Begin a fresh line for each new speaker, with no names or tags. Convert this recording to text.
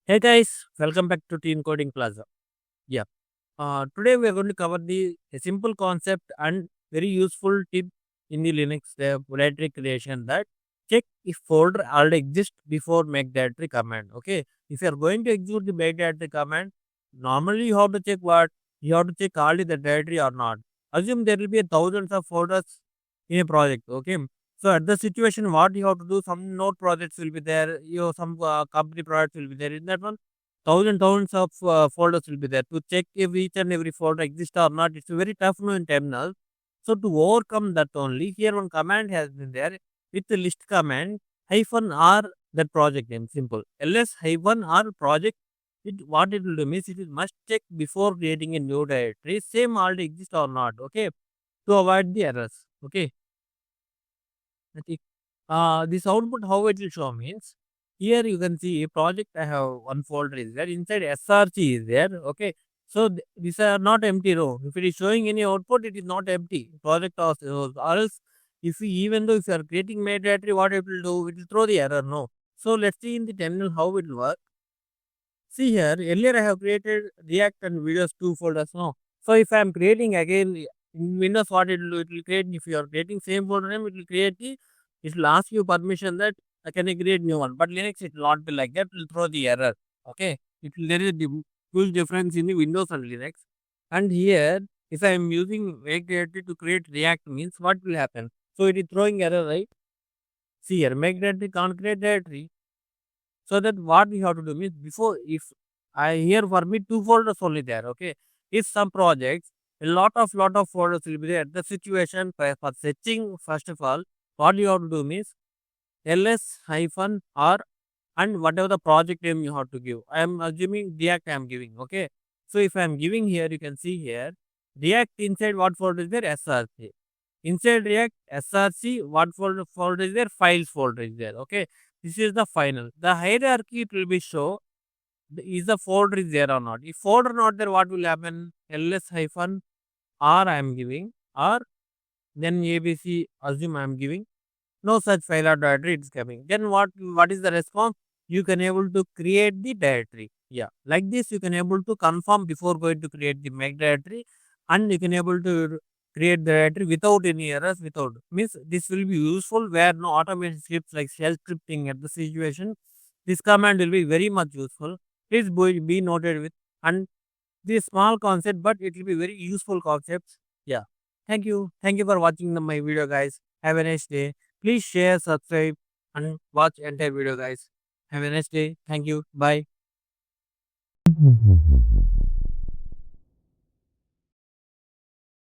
Hey guys, welcome back to Teen Coding Plaza. Yeah, today we are going to cover a simple concept and very useful tip in the Linux directory creation that check if folder already exists before make directory command. Okay, if you are going to execute the make directory command, normally you have to check what you have to check already the directory or not. Assume there will be thousands of folders in a project. Okay, so at the situation, what you have to do, some node projects will be there, some company products will be there. In that one, thousands of folders will be there. To check if each and every folder exists or not, it's very tough now in terminal. So to overcome that only, here one command has been there with the list command hyphen r that project name simple ls hyphen r project. What it will do means it must check before creating a new directory same already exists or not. Okay, to avoid the errors. Okay, okay. This output, how it will show means here you can see a project. I have one folder is there inside src is there. Okay, so these are not empty row. If it is showing any output, it is not empty project or else if we, even though if you are creating main directory, what it will do, it will throw the error. No. So let's see in the terminal how it will work. See here, earlier I have created React and videos two folders now. So if I am creating again in Windows, what it will do, it will create, if you are creating same folder name, it will create it will ask you permission that can I create new one. But Linux, it will not be like that, it will throw the error. Okay. There is a huge difference in the Windows and Linux. And here, if I am using make directory to create React means what will happen? So it is throwing error, right? See here, make directory can't create directory. So that what we have to do means before if I here for me two folders only there. Okay, if some projects a lot of folders will be there. The situation for searching first of all, what you have to do means ls hyphen r and whatever the project name you have to give. I am assuming React I am giving. Okay, so if I am giving here, you can see here React inside what folder is there src. Inside React src, what folder is there? Files folder is there. Okay, this is the final. The hierarchy it will be show is the folder is there or not. If folder not there, what will happen? ls hyphen r I am giving or then abc assume I am giving. No such file or directory it's coming. Then what is the response? You can able to create the directory. Yeah, like this you can able to confirm before going to create the make directory, and you can able to create the directory without any errors. Without means this will be useful where no automation scripts like shell scripting at the situation. This command will be very much useful. Please be noted with and this small concept, but it will be very useful concepts. Yeah. Thank you for watching my video, guys. Have a nice day. Please share, subscribe, and watch entire video, guys. Have a nice day. Thank you. Bye.